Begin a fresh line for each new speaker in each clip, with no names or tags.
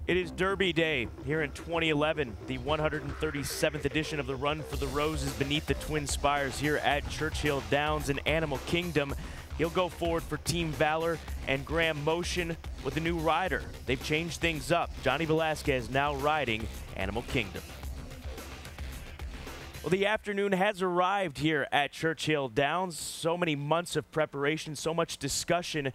It is Derby Day here in 2011, the 137th edition of the Run for the Roses beneath the Twin Spires here at Churchill Downs in Animal Kingdom. He'll go forward for Team Valor and Graham Motion with a new rider. They've changed things up. Johnny Velasquez now riding Animal Kingdom. Well, the afternoon has arrived here at Churchill Downs. So many months of preparation, so much discussion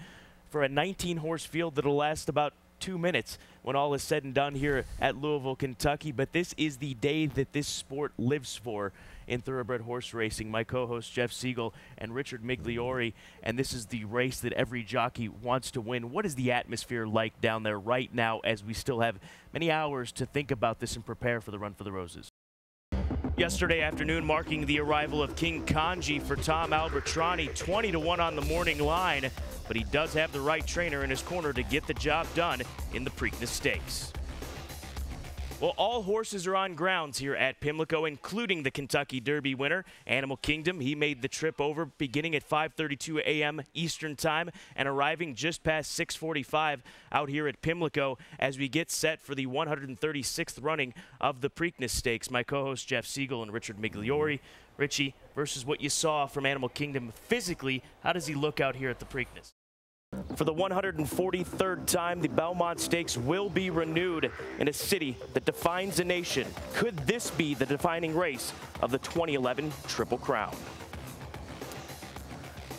for a 19-horse field that'll last about 2 minutes when all is said and done here at Louisville, Kentucky. But this is the day that this sport lives for in thoroughbred horse racing. My co-host Jeff Siegel and Richard Migliori, and this is the race that every jockey wants to win. What is the atmosphere like down there right now as we still have many hours to think about this and prepare for the Run for the Roses? Yesterday afternoon marking the arrival of King Kanji for Tom Albertrani, 20-1 on the morning line, but he does have the right trainer in his corner to get the job done in the Preakness Stakes. Well, all horses are on grounds here at Pimlico, including the Kentucky Derby winner, Animal Kingdom. He made the trip over beginning at 5:32 a.m. Eastern Time and arriving just past 6:45 out here at Pimlico as we get set for the 136th running of the Preakness Stakes. My co-host Jeff Siegel and Richard Migliori. Richie, versus what you saw from Animal Kingdom physically, how does he look out here at the Preakness? For the 143rd time, the Belmont Stakes will be renewed in a city that defines a nation. Could this be the defining race of the 2011 Triple Crown?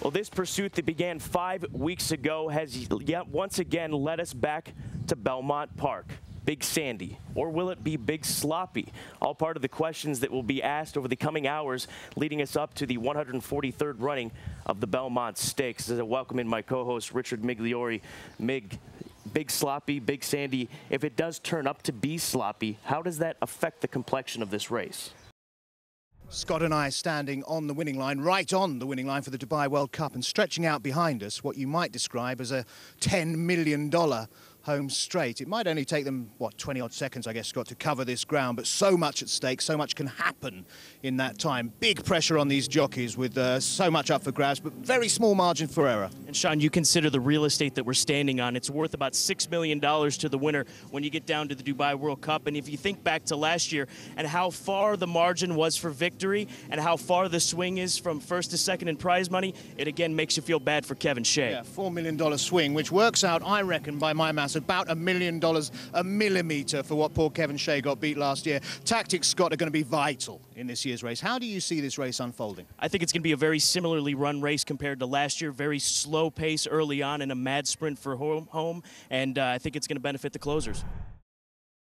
Well, this pursuit that began 5 weeks ago has yet once again led us back to Belmont Park. Big Sandy, or will it be Big Sloppy? All part of the questions that will be asked over the coming hours leading us up to the 143rd running of the Belmont Stakes. As I welcome in my co-host Richard Migliori. Big Sloppy, Big Sandy, if it does turn up to be sloppy, how does that affect the complexion of this race?
Scott and I standing on the winning line, right on the winning line for the Dubai World Cup, and stretching out behind us what you might describe as a $10 million home straight. It might only take them, what, 20-odd seconds, I guess, Scott, to cover this ground, but so much at stake, so much can happen in that time. Big pressure on these jockeys with so much up for grabs, but very small margin for error.
And Sean, you consider the real estate that we're standing on. It's worth about $6 million to the winner when you get down to the Dubai World Cup. And if you think back to last year and how far the margin was for victory and how far the swing is from first to second in prize money, it again makes you feel bad for Kevin Shea.
Yeah, $4 million swing, which works out, I reckon, by my maths, about $1 million a millimetre for what poor Kevin Shea got beat last year. Tactics, Scott, are going to be vital in this year's race. How do you see this race unfolding?
I think it's going to be a very similarly run race compared to last year. Very slow pace early on and a mad sprint for home. And I think it's going to benefit the closers.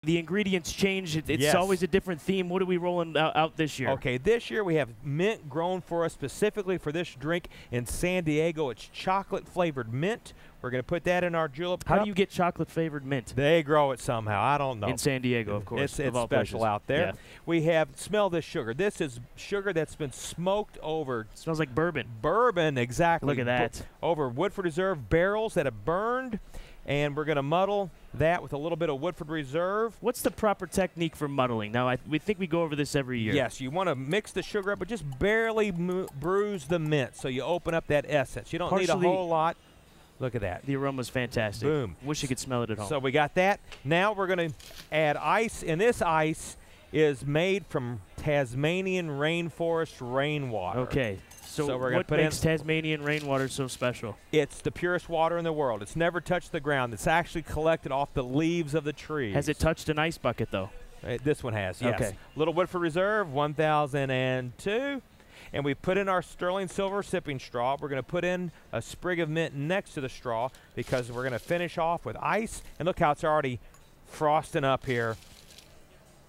The ingredients change. It's always a different theme. What are we rolling out this year?
Okay, this year we have mint grown for us specifically for this drink in San Diego. It's chocolate-flavored mint. We're going to put that in our julep cup.
How do you get chocolate-flavored mint?
They grow it somehow. I don't know.
In San Diego, of course.
It's special out there.
Yeah.
We have, smell this sugar. This is sugar that's been smoked over.
It smells like bourbon.
Bourbon, exactly.
Look at that.
Over Woodford Reserve barrels that have burned. And we're going to muddle that with a little bit of Woodford Reserve.
What's the proper technique for muddling? Now, we think we go over this every year.
Yes, you want to mix the sugar up, but just barely bruise the mint so you open up that essence. You don't need a whole lot. Look at that.
The aroma's fantastic.
Boom.
Wish you could smell it at home.
So we got that. Now we're going to add ice, and this ice is made from Tasmanian rainforest rainwater.
Okay. So
we're going to put
makes Tasmanian rainwater so special?
It's the purest water in the world. It's never touched the ground. It's actually collected off the leaves of the trees.
Has it touched an ice bucket, though?
This one has, yes.
Okay.
Little Woodford Reserve, 1002. And we put in our sterling silver sipping straw. We're going to put in a sprig of mint next to the straw because we're going to finish off with ice. And look how it's already frosting up here.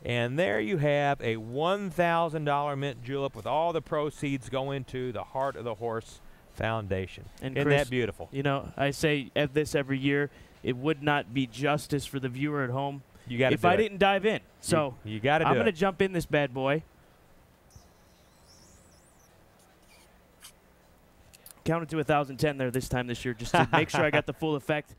And there you have a $1,000 mint julep with all the proceeds going to the Heart of the Horse Foundation. And Isn't that beautiful?
You know, I say this every year, it would not be justice for the viewer at home if I didn't dive in. So
you got to do it.
I'm going to jump in this bad boy. Counted to 1,010 there this time this year just to make sure I got the full effect.